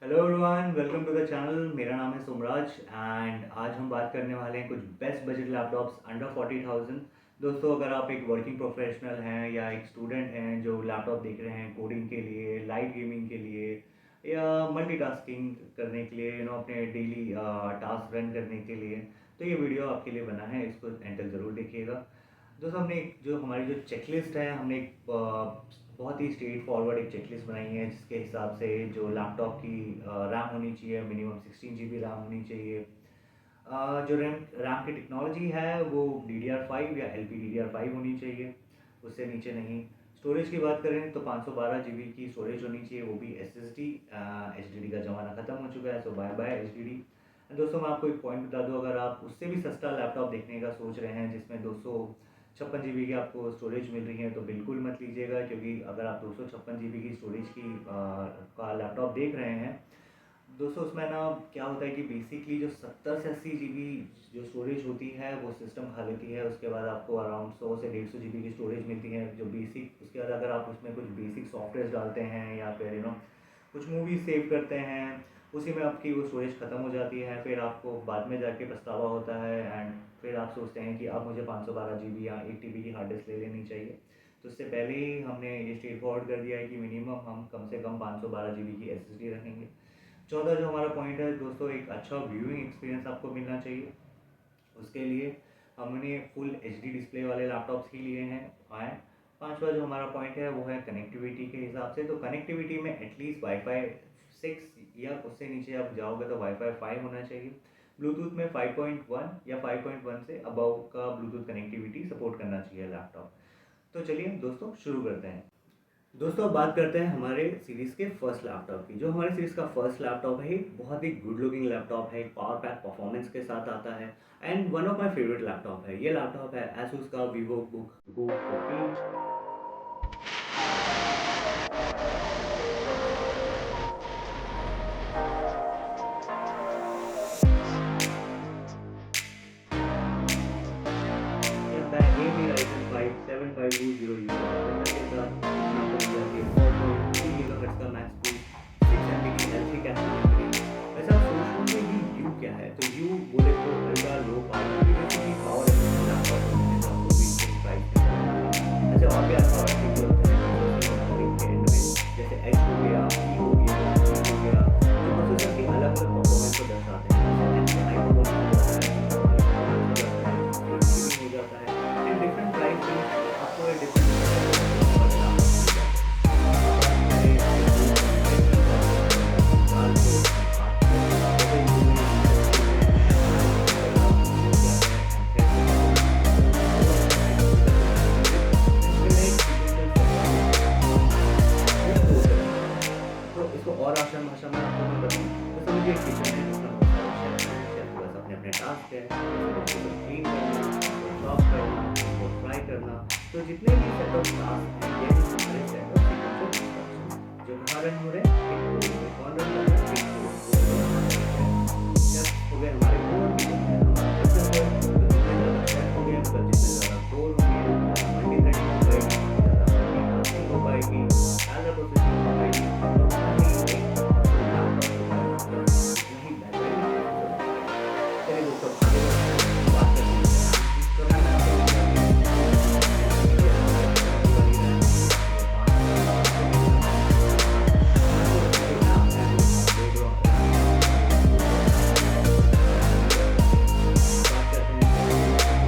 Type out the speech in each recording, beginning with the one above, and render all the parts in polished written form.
Hello everyone, welcome to the channel. मेरा नाम है सुमराज एंड आज हम बात करने वाले हैं कुछ बेस्ट बजट लैपटॉप्स अंडर 40,000। दोस्तों, अगर आप एक वर्किंग प्रोफेशनल हैं या एक स्टूडेंट हैं जो लैपटॉप देख रहे हैं कोडिंग के लिए, लाइट गेमिंग के लिए या मल्टीटास्किंग करने के लिए, अपने डेली टास्क रन करने के लिए, तो ये वीडियो आपके लिए बना है। इसको एंड तक ज़रूर देखिएगा। दोस्तों, हमने जो हमारी जो चेकलिस्ट है, हमने एक बहुत ही स्ट्रेट फॉरवर्ड एक चेकलिस्ट बनाई है जिसके हिसाब से जो लैपटॉप की रैम होनी चाहिए, मिनिमम 16 GB रैम होनी चाहिए। जो रैम की टेक्नोलॉजी है वो DDR5 या LPDDR5 होनी चाहिए, उससे नीचे नहीं। स्टोरेज की बात करें तो 512 GB की स्टोरेज होनी चाहिए, वो भी SSD। HDD का ज़माना ख़त्म हो चुका है, सो बाय बाय HDD। दोस्तों, मैं आपको एक पॉइंट बता दूं, अगर आप उससे भी सस्ता लैपटॉप देखने का सोच रहे हैं जिसमें 256 GB की आपको स्टोरेज मिल रही है, तो बिल्कुल मत लीजिएगा। क्योंकि अगर आप 256 GB की स्टोरेज का लैपटॉप देख रहे हैं दोस्तों, उसमें ना क्या होता है कि बेसिकली जो 70 से 80 GB जो स्टोरेज होती है वो सिस्टम खा लेती है। उसके बाद आपको अराउंड 100 से 150 GB की स्टोरेज मिलती है जो बेसिक। उसके बाद अगर आप उसमें कुछ बेसिक सॉफ्टवेयर डालते हैं या फिर कुछ मूवी सेव करते हैं, उसी में आपकी वो स्टोरेज ख़त्म हो जाती है। फिर आपको बाद में जाके पछतावा होता है एंड फिर आप सोचते हैं कि अब मुझे 512 GB या 1 TB की हार्ड डिस्क ले लेनी चाहिए। तो उससे पहले ही हमने ये स्ट्रेट फॉरवर्ड कर दिया है कि मिनिमम हम कम से कम 512 GB की SSD रखेंगे। चौथा जो हमारा पॉइंट है दोस्तों, एक अच्छा व्यूइंग एक्सपीरियंस आपको मिलना चाहिए। उसके लिए हमने फुल HD डिस्प्ले वाले लैपटॉप्स ही लिए हैं आए। पांचवा जो हमारा पॉइंट है वो है कनेक्टिविटी के हिसाब से। तो कनेक्टिविटी में एटलीस्ट वाईफाई 6 या उससे नीचे आप जाओगे तो वाईफाई 5 होना चाहिए। ब्लूटूथ में 5.1 या 5.1 से अबव का ब्लूटूथ कनेक्टिविटी सपोर्ट करना चाहिए लैपटॉप। तो चलिए दोस्तों, शुरू करते हैं। दोस्तों, अब बात करते हैं हमारे सीरीज़ के फर्स्ट लैपटॉप की। जो हमारे सीरीज़ का फर्स्ट लैपटॉप है, एक बहुत ही गुड लुकिंग लैपटॉप है, एक पावर पैक परफॉर्मेंस के साथ आता है and one of my favourite laptop है। ये लैपटॉप है एसूस का वीवो बुक गो 14। AMD Ryzen 5 7520U के साथ इसमें आपको मिल जाती है 4.3 GHz का मैक्स बूस्ट, 6 MB की L3 कैपेसिटी मिलेगी। वैसे आप सोच होंगे कि यू क्या है, तो यू बोले तो ultra low power, basically power efficient laptop होने में जो आपको बीच प्राइस के अंदर मिलेगा। ऐसे और भी पावर फीचर होते हैं जो प्रोसेसर के एंड में, जैसे एच हो गया, ई हो गया, सी हो गया, जो प्रोसेसर की अलग अलग परफॉर्मेंस को दर्शाते हैं। जैसे एच में हाई परफॉर्मेंस हो जाता है, ई में परफॉर्मेंस हो जाता है, सी गेमिंग हो जाता है। इन डिफरेंट प्राइस रेंज में आपको डिफरेंट डिफरेंट परफॉर्मेंस वाले लैपटॉप मिल जाते हैं। अब बात करें यू कंपेयर की तो आप इसमें 4 कोर i8 जैसे यू में i3 है एंड i5 का प्रोसेसर है एंड थ्रेड रेट आपको मिल जाएगा 4 प्रोसेसर मिल जाएंगे। एंड इसमें एक सीक्वेंशियल सेलेक्शन जो स्टोर करने वाला है। तो इसको और आसान भाषा में आपको मैं बताऊं तो समझिए एक किचन है जिसमें बहुत सारे शेफ हैं। शेफ के पास अपने अपने टास्क है, जैसे वेजिटेबल क्लीन करना, उनको चॉप करना, उनको फ्राई करना। तो जितने भी सेट ऑफ टास्क हैं ये है हमारे सेट ऑफ सीक्वेंशियल इंस्ट्रक्शन जो कहाँ रन हो रहे हैं, एक कोर में। कौन रन कर रहा है? एक कोर में हमारे शेफ। शेफ हो गए हमारे कोर किचन में हमारा प्रोसेसर। तो जितने ज़्यादा शेफ हो गए, मतलब जितने ज़्यादा कोर होंगे, उतनी ज़्यादा मल्टी थ्रेडिंग हो पाएगी, उतनी ज़्यादा मल्टी टास्किंग हो पाएगी, पैरेलल प्रोसेसिंग हो पाएगी और उतना ही एक जो लैपटॉप होता है मतलब उतना ही बेहतरीन प्रोसेसर बन पाएगा। चलिए दोस्तों, आगे बढ़ते हैं, बात करते हैं रैम की। तो रैम में आपको मिल जाती है 16 GB या 512 GB वाली रैम मिल जाती है, 512 GB का मैक्स बूस्ट आता है। आपको उसमें जो रैम है वो रैम है आपकी 2 रैम है, उसमें आप चूज़ कर सकते हैं। अब बात करते हैं SSD की। तो SSD में मिल जाती है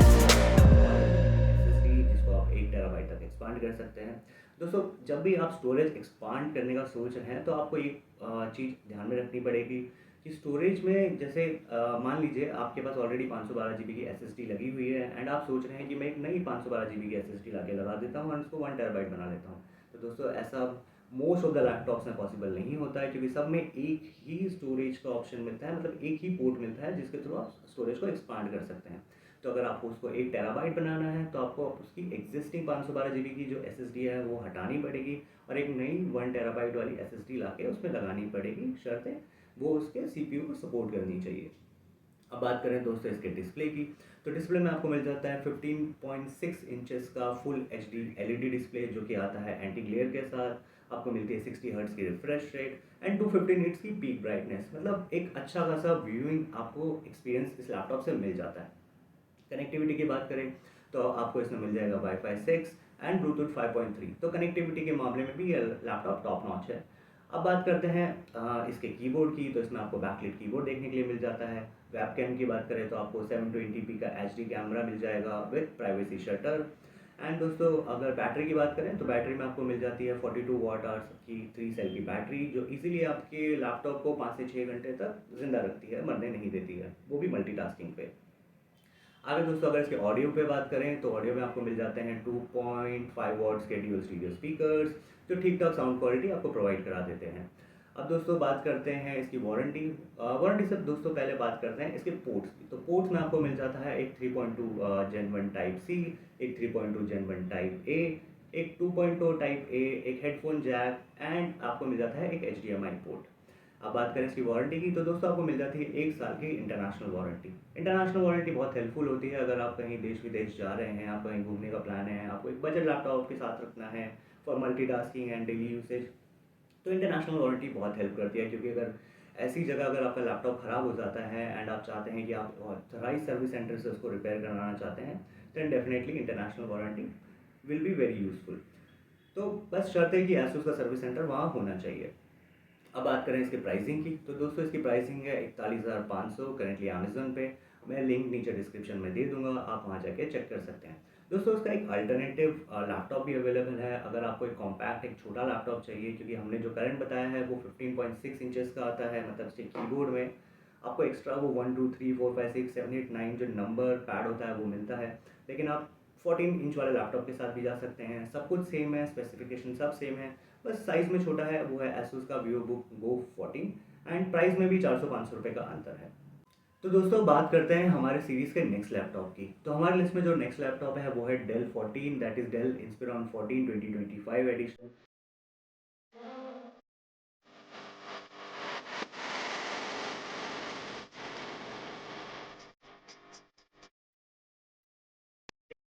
आपको SSD जिसको आप 1 TB तक एक्सपांड कर सकते हैं। दोस्तों, जब भी आप स्टोरेज एक्सपांड करने का सोच रहे हैं तो आपको ये चीज़ ध्यान में रखनी पड़ेगी कि स्टोरेज में जैसे मान लीजिए आपके पास ऑलरेडी 512 GB की SSD लगी हुई है एंड आप सोच रहे हैं कि मैं एक नई 512 GB की SSD ला के लगा देता हूँ और उसको 1 TB बना लेता हूँ। तो दोस्तों, ऐसा मोस्ट ऑफ द लैपटॉप्स में पॉसिबल नहीं होता है, क्योंकि सब में एक ही स्टोरेज का ऑप्शन मिलता है, मतलब एक ही पोर्ट मिलता है जिसके थ्रू आप स्टोरेज को एक्सपांड कर सकते हैं। तो अगर आपको उसको 1 TB बनाना है तो आपको उसकी एग्जिस्टिंग 512 GB की जो SSD है वो हटानी पड़ेगी और एक नई 1 TB वाली SSD ला के उसमें लगानी पड़ेगी, शर्तें वो उसके CPU को सपोर्ट करनी चाहिए। अब बात करें दोस्तों इसके डिस्प्ले की। तो डिस्प्ले में आपको मिल जाता है 15.6 इंचेस का फुल HD LED डिस्प्ले जो कि आता है एंटी ग्लेयर के साथ। आपको मिलती है 60 हर्ट्ज़ की रिफ्रेश रेट एंड 250 निट्स की पीक ब्राइटनेस। मतलब एक अच्छा खासा व्यूइंग आपको एक्सपीरियंस इस लैपटॉप से मिल जाता है। कनेक्टिविटी की बात करें तो आपको इसमें मिल जाएगा वाईफाई 6 एंड ब्लूटूथ 5.3। तो कनेक्टिविटी के मामले में भी ये लैपटॉप टॉप नॉच है। अब बात करते हैं इसके कीबोर्ड की। तो इसमें आपको बैकलिट कीबोर्ड देखने के लिए मिल जाता है। वेबकैम की बात करें तो आपको 720p का एचडी कैमरा मिल जाएगा विद प्राइवेसी शटर। एंड दोस्तों अगर बैटरी की बात करें तो बैटरी में आपको मिल जाती है 42 वाट आवर्स की 3 सेल की बैटरी, जो इजीली आपके लैपटॉप को 5 से 6 घंटे तक जिंदा रखती है, मरने नहीं देती है, वो भी मल्टीटास्किंग पे। आगे दोस्तों अगर इसके ऑडियो पे बात करें तो ऑडियो में आपको मिल जाते हैं 2.5 वॉट्स के ड्यूल स्टीरियो स्पीकर्स, जो ठीक ठाक साउंड क्वालिटी आपको प्रोवाइड करा देते हैं। अब दोस्तों बात करते हैं इसकी वारंटी। वारंटी से दोस्तों पहले बात करते हैं इसके पोर्ट्स की। तो पोर्ट्स में आपको मिल जाता है एक 3.2 जेन 1 टाइप सी, एक 3.2 जेन 1 टाइप ए, एक 2.0 टाइप ए, एक हेडफोन जैक एंड आपको मिल जाता है एक HDMI पोर्ट। अब बात करें इसकी वारंटी की तो दोस्तों आपको मिल जाती है 1 साल की इंटरनेशनल वारंटी। इंटरनेशनल वारंटी बहुत हेल्पफुल होती है अगर आप कहीं देश विदेश जा रहे हैं, आप कहीं घूमने का प्लान है, आपको एक बजट लैपटॉप के साथ रखना है for multitasking and daily usage, तो इंटरनेशनल वारंटी बहुत हेल्प करती है। क्योंकि अगर ऐसी जगह अगर आपका लैपटॉप ख़राब हो जाता है एंड आप चाहते हैं कि आप ऑथराइज सर्विस सेंटर से उसको रिपेयर करवाना चाहते हैं, then definitely international warranty will be very useful. तो बस शर्त है कि एसूस का सर्विस सेंटर वहाँ होना चाहिए। अब बात करें इसकी प्राइसिंग की तो दोस्तों इसकी प्राइसिंग है 41,500 करेंटली अमेजोन पे। मैं लिंक नीचे डिस्क्रिप्शन में दे दूंगा, आप वहाँ जाके चेक कर सकते हैं। दोस्तों इसका एक अल्टरनेटिव लैपटॉप भी अवेलेबल है अगर आपको एक कॉम्पैक्ट एक छोटा लैपटॉप चाहिए, क्योंकि हमने जो करंट बताया है वो 15.6 इंचेस का आता है। मतलब इसके कीबोर्ड में आपको एक्स्ट्रा वो 1 2 3 4 5 6 7 8 9 जो नंबर पैड होता है वो मिलता है। लेकिन आप 14 इंच वाले लैपटॉप के साथ भी जा सकते हैं, सब कुछ सेम है, स्पेसिफिकेशन सब सेम है, बस साइज़ में छोटा है, वो है एसूस का VivoBook Go 14 एंड प्राइस में भी 400-500 रुपये का अंतर है। तो दोस्तों बात करते हैं हमारे सीरीज़ के नेक्स्ट लैपटॉप की। तो हमारे लिस्ट में जो नेक्स्ट लैपटॉप है वो है Dell 14, that is Dell Inspiron 14 2025 edition.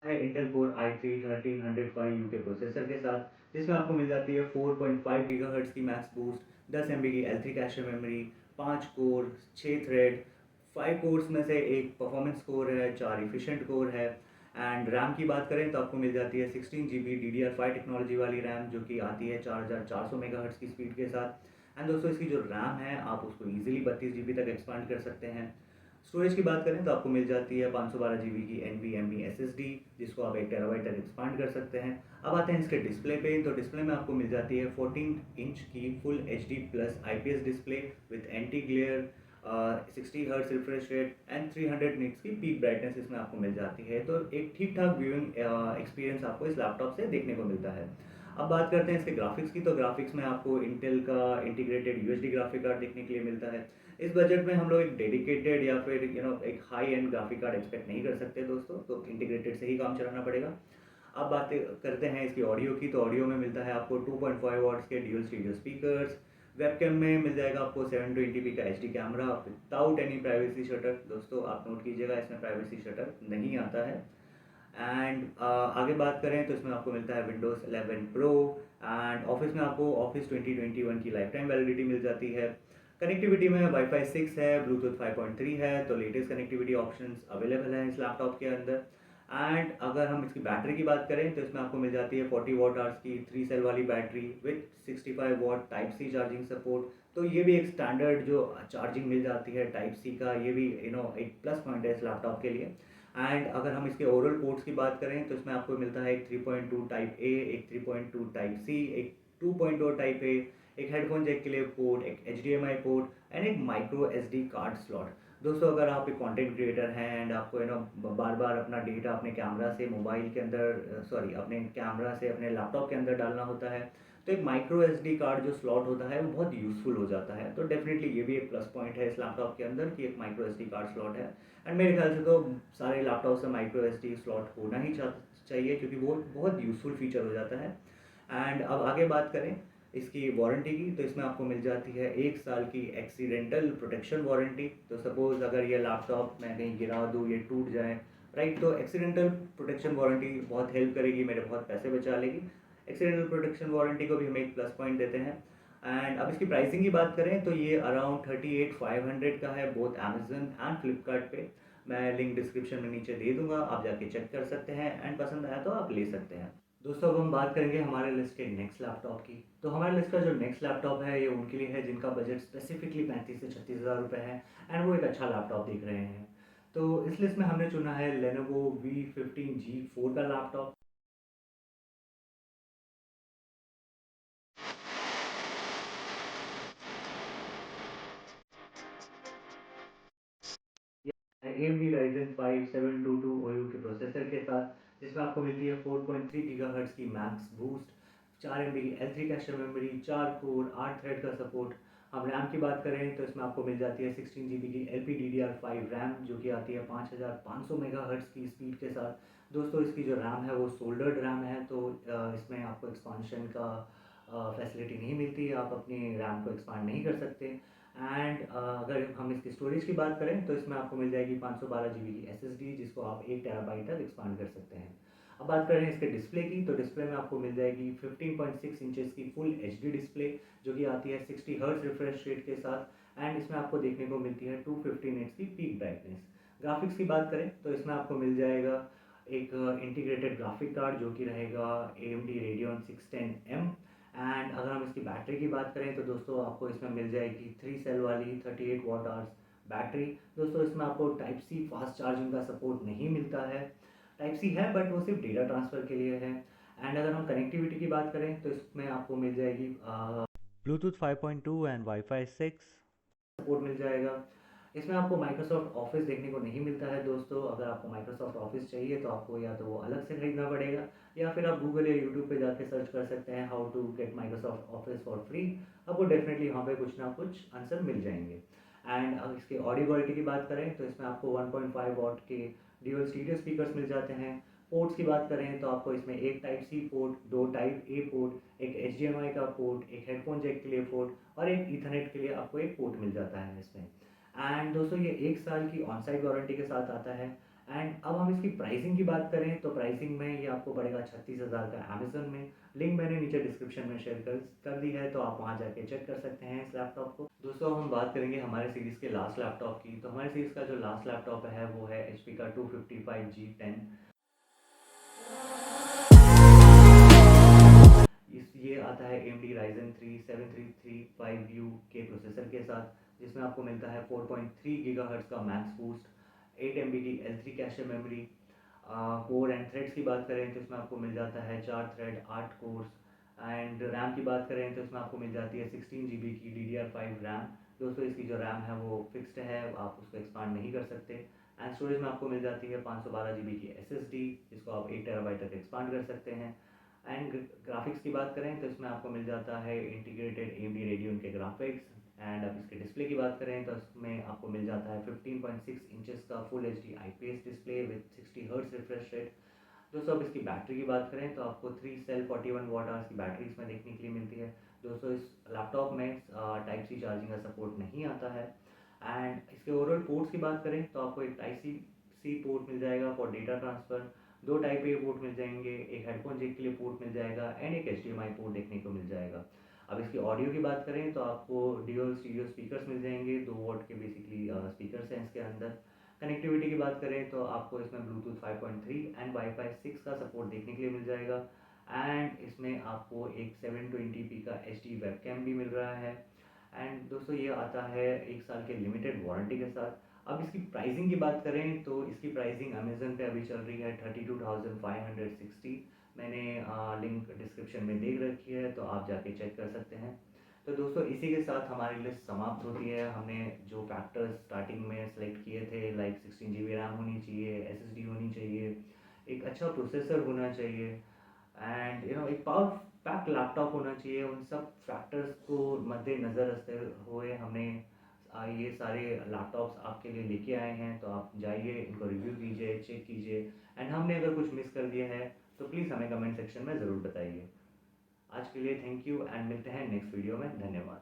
है इंटेल कोर i3 1305U के प्रोसेसर के साथ, जिसमें आपको मिल जाती है 4.5 गीगाहर्ट्ज़ की मैक्स बूस्ट, 10 MB की L3 cache memory, 5 core, 6 thread, 5 course में से एक परफॉर्मेंस कोर है, 4 इफिशिएंट कोर है। एंड रैम की बात करें तो आपको मिल जाती है 16 GB DDR5 टेक्नोलॉजी वाली रैम, जो कि आती है 4400 मेगाहर्ट्ज़ की स्पीड के साथ। एंड दोस्तों इसकी जो रैम है आप उसको ईजिली 32 GB तक एक्सपांड कर सकते हैं। स्टोरेज की बात करें तो आपको मिल जाती है 512 GB की NVMe SSD, जिसको आप 1 TB तक एक्सपांड कर सकते हैं। अब आते हैं इसके डिस्प्ले पे। तो डिस्प्ले में आपको मिल जाती है 14 इंच की full HD plus IPS display with anti glare, 60 hertz refresh rate and 300 nits की पीक ब्राइटनेस इसमें आपको मिल जाती है। तो एक ठीक ठाक व्यूइंग एक्सपीरियंस आपको इस लैपटॉप से देखने को मिलता है। अब बात करते हैं इसके ग्राफिक्स की। तो ग्राफिक्स में आपको इंटेल का इंटीग्रेटेड UHD ग्राफिक कार्ड देखने के लिए मिलता है। इस बजट में हम लोग एक डेडिकेटेड या फिर एक high and graphic card expect नहीं कर सकते दोस्तों, तो इंटीग्रेटेड से ही काम चलाना पड़ेगा। अब बात करते हैं इसकी ऑडियो की। तो ऑडियो में मिलता है आपको 2.5 वॉट्स के ड्यूल स्टीरियो स्पीकर्स। वेबकैम में मिल जाएगा आपको 720p का HD camera without any privacy shutter. दोस्तों आप नोट कीजिएगा, इसमें प्राइवेसी शटर नहीं आता है। एंड आगे बात करें तो इसमें आपको मिलता है विंडोज़ 11 प्रो एंड ऑफिस में आपको ऑफिस 2021 की लाइफ टाइम वैलिडिटी मिल जाती है। कनेक्टिविटी में वाईफाई 6 है, ब्लूटूथ 5.3 है, तो लेटेस्ट कनेक्टिविटी ऑप्शंस अवेलेबल हैं इस लैपटॉप के अंदर। एंड अगर हम इसकी बैटरी की बात करें तो इसमें आपको मिल जाती है 40 वॉट आवर्स की 3 सेल वाली battery with 65 watt type C charging support. तो ये भी एक स्टैंडर्ड जो चार्जिंग मिल जाती है टाइप सी का, ये भी एक प्लस पॉइंट है इस लैपटॉप के लिए। एंड अगर हम इसके ओवरऑल पोर्ट्स की बात करें तो इसमें आपको मिलता है एक 3.2 टाइप ए, एक 3.2 टाइप सी, एक 2.0 टाइप ए, एक हेडफोन जैक के लिए पोर्ट, एक HDMI पोर्ट एंड एक माइक्रो SD कार्ड स्लॉट। दोस्तों अगर आप एक कंटेंट क्रिएटर हैं एंड आपको बार बार अपना डेटा अपने कैमरा से मोबाइल के अंदर अपने कैमरा से अपने लैपटॉप के अंदर डालना होता है, तो एक माइक्रो SD कार्ड जो स्लॉट होता है वो बहुत यूज़फुल हो जाता है। तो डेफिनेटली ये भी एक प्लस पॉइंट है इस लैपटॉप के अंदर कि एक माइक्रो SD कार्ड स्लॉट है। एंड मेरे ख्याल से तो सारे लैपटॉप से माइक्रो SD स्लॉट होना ही चाहिए, क्योंकि वो बहुत यूज़फुल फीचर हो जाता है। एंड अब आगे बात करें इसकी वारंटी की तो इसमें आपको मिल जाती है 1 साल की एक्सीडेंटल प्रोटेक्शन वारंटी। तो सपोज़ अगर ये लैपटॉप मैं कहीं गिरा दूँ, ये टूट जाए, राइट, तो एक्सीडेंटल प्रोटेक्शन वारंटी बहुत हेल्प करेगी, मेरे बहुत पैसे बचा लेगी। एक्सीडेंटल प्रोटेक्शन वारंटी को भी हम एक प्लस पॉइंट देते हैं। एंड अब इसकी प्राइसिंग की बात करें तो ये अराउंड 38,500 का है, बोथ अमेजन एंड फ्लिपकार्ट पे। मैं लिंक डिस्क्रिप्शन में नीचे दे दूंगा, आप जाके चेक कर सकते हैं एंड पसंद आया तो आप ले सकते हैं। दोस्तों अब हम बात करेंगे हमारे लिस्ट के नेक्स्ट लैपटॉप की। तो हमारे लिस्ट का जो नेक्स्ट लैपटॉप है ये उनके लिए है जिनका बजट स्पेसिफिकली 35 से 36 हज़ार रुपये है एंड वो एक अच्छा लैपटॉप देख रहे हैं। तो इस लिस्ट में हमने चुना है Lenovo V15G4 का लैपटॉप। AMD Ryzen 5 722OU के प्रोसेसर के साथ, जिसमें आपको मिलती है 4.3 गीगाहर्ट्ज़ की मैक्स बूस्ट, 4 MB की L3 cache memory, 4 core 8 thread का सपोर्ट। हम रैम की बात करें तो इसमें आपको मिल जाती है 16 GB की LPDDR5 रैम, जो कि आती है 5500 मेगाहर्ट्ज़ की स्पीड के साथ। दोस्तों इसकी जो रैम है वो सोल्डर्ड रैम है, तो इसमें आपको एक्सपांशन का फैसिलिटी नहीं मिलती, आप अपनी रैम को एक्सपांड नहीं कर सकते। एंड अगर हम इसकी स्टोरेज की बात करें तो इसमें आपको मिल जाएगी 512 GB की SSD, जिसको आप 1 TB तक एक्सपांड कर सकते हैं। अब बात करें इसके डिस्प्ले की, तो डिस्प्ले में आपको मिल जाएगी 15.6 इंचेस की फुल HD डिस्प्ले, जो कि आती है 60 हर्ट्ज रिफ्रेश रेट के साथ। एंड इसमें आपको देखने को मिलती है 250 निट्स की पीक ब्राइटनेस। ग्राफिक्स की बात करें तो इसमें आपको मिल जाएगा एक इंटीग्रेटेड ग्राफिक कार्ड, जो कि रहेगा AMD Radeon 610M। एंड अगर हम इसकी बैटरी की बात करें तो दोस्तों आपको इसमें मिल जाएगी 3 सेल वाली 38 वॉट आवर्स बैटरी। दोस्तों इसमें आपको टाइप सी फास्ट चार्जिंग का सपोर्ट नहीं मिलता है, टाइप सी है बट वो सिर्फ डेटा ट्रांसफ़र के लिए है। एंड अगर हम कनेक्टिविटी की बात करें तो इसमें आपको मिल जाएगी ब्लूटूथ 5.2 एंड वाईफाई 6 सपोर्ट मिल जाएगा। इसमें आपको माइक्रोसॉफ्ट ऑफिस देखने को नहीं मिलता है दोस्तों। अगर आपको माइक्रोसॉफ्ट ऑफिस चाहिए तो आपको या तो वो अलग से खरीदना पड़ेगा, या फिर आप गूगल या यूट्यूब पे जाके सर्च कर सकते हैं how to get Microsoft Office for free. आपको डेफिनेटली वहाँ पे कुछ ना कुछ आंसर मिल जाएंगे। एंड अगर इसके ऑडियो क्वालिटी की बात करें तो इसमें आपको 1.5 वॉट के ड्यूअल स्टीरियो स्पीकर्स मिल जाते हैं। पोर्ट्स की बात करें तो आपको इसमें एक टाइप सी पोर्ट, दो टाइप ए पोर्ट, एक HDMI का पोर्ट, एक हेडफोन जैक के लिए पोर्ट और एक ईथरनेट के लिए आपको एक पोर्ट मिल जाता है इसमें। एंड दोस्तों ये 1 साल की ऑन साइट वारंटी के साथ आता है। एंड अब हम इसकी प्राइसिंग की बात करें तो प्राइसिंग में ये आपको पड़ेगा 36,000 का अमेजन में। लिंक मैंने नीचे डिस्क्रिप्शन में शेयर कर दी है, तो आप वहाँ जाके चेक कर सकते हैं इस लैपटॉप को। दोस्तों हम बात करेंगे हमारे सीरीज़ के लास्ट लैपटॉप की। तो हमारे सीरीज़ का जो लास्ट लैपटॉप है वो है HP का 255G10। ये आता है AMD Ryzen 3 7335U के प्रोसेसर के साथ, जिसमें आपको मिलता है 4.3 गीगाहर्ट्ज़ का मैक्स बूस्ट, 8 MB की L3 cache memory. Core and threads की बात करें तो इसमें आपको मिल जाता है 4 थ्रेड 8 कोर्स। एंड रैम की बात करें तो इसमें आपको मिल जाती है 16 GB की DDR5 रैम। दोस्तों इसकी जो रैम है वो फिक्स्ड है, आप उसको एक्सपांड नहीं कर सकते। एंड स्टोरेज में आपको मिल जाती है 512 GB की SSD, जिसको आप 1 TB तक एक्सपांड कर सकते हैं। एंड ग्राफिक्स की बात करें तो इसमें आपको मिल जाता है इंटीग्रेटेड AMD Radeon के ग्राफिक्स। एंड अब इसके डिस्प्ले की बात करें तो इसमें आपको मिल जाता है 15.6 इंचेस का full HD IPS display with 60 hertz refresh rate. दोस्तों अब इसकी बैटरी की बात करें तो आपको 3 सेल 41 वॉट आवर्स की बैटरी इसमें देखने के लिए मिलती है। दोस्तों इस लैपटॉप में टाइप सी चार्जिंग का सपोर्ट नहीं आता है। एंड इसके ओवरऑल पोर्ट्स की बात करें तो आपको एक टाइप सी पोर्ट मिल जाएगा फॉर डेटा ट्रांसफ़र, दो टाइप ए पोर्ट मिल जाएंगे, एक हेडफोन जैक के लिए पोर्ट मिल जाएगा एंड एक HDMI पोर्ट देखने को मिल जाएगा। अब इसकी ऑडियो की बात करें तो आपको ड्यूअल स्टीरियो स्पीकर्स मिल जाएंगे, 2 वॉट के बेसिकली स्पीकर्स हैं इसके अंदर। कनेक्टिविटी की बात करें तो आपको इसमें ब्लूटूथ 5.3 एंड वाईफाई 6 का सपोर्ट देखने के लिए मिल जाएगा। एंड इसमें आपको एक 720p का HD वेबकैम भी मिल रहा है। एंड दोस्तों ये आता है 1 साल के लिमिटेड वारंटी के साथ। अब इसकी प्राइसिंग की बात करें तो इसकी प्राइसिंग अमेजन पे अभी चल रही है 32,560। मैंने लिंक डिस्क्रिप्शन में दे रखी है, तो आप जाके चेक कर सकते हैं। तो दोस्तों इसी के साथ हमारी लिस्ट समाप्त होती है। हमने जो फैक्टर्स स्टार्टिंग में सेलेक्ट किए थे, लाइक 16 GB रैम होनी चाहिए, SSD होनी चाहिए, एक अच्छा प्रोसेसर होना चाहिए एंड एक पावर पैक लैपटॉप होना चाहिए, उन सब फैक्टर्स को मद्देनज़र रखते हुए हमने ये सारे लैपटॉप्स आपके लिए लेके आए हैं। तो आप जाइए, इनको रिव्यू कीजिए, चेक कीजिए। एंड हमने अगर कुछ मिस कर दिया है तो प्लीज़ हमें कमेंट सेक्शन में ज़रूर बताइए। आज के लिए थैंक यू एंड मिलते हैं नेक्स्ट वीडियो में। धन्यवाद।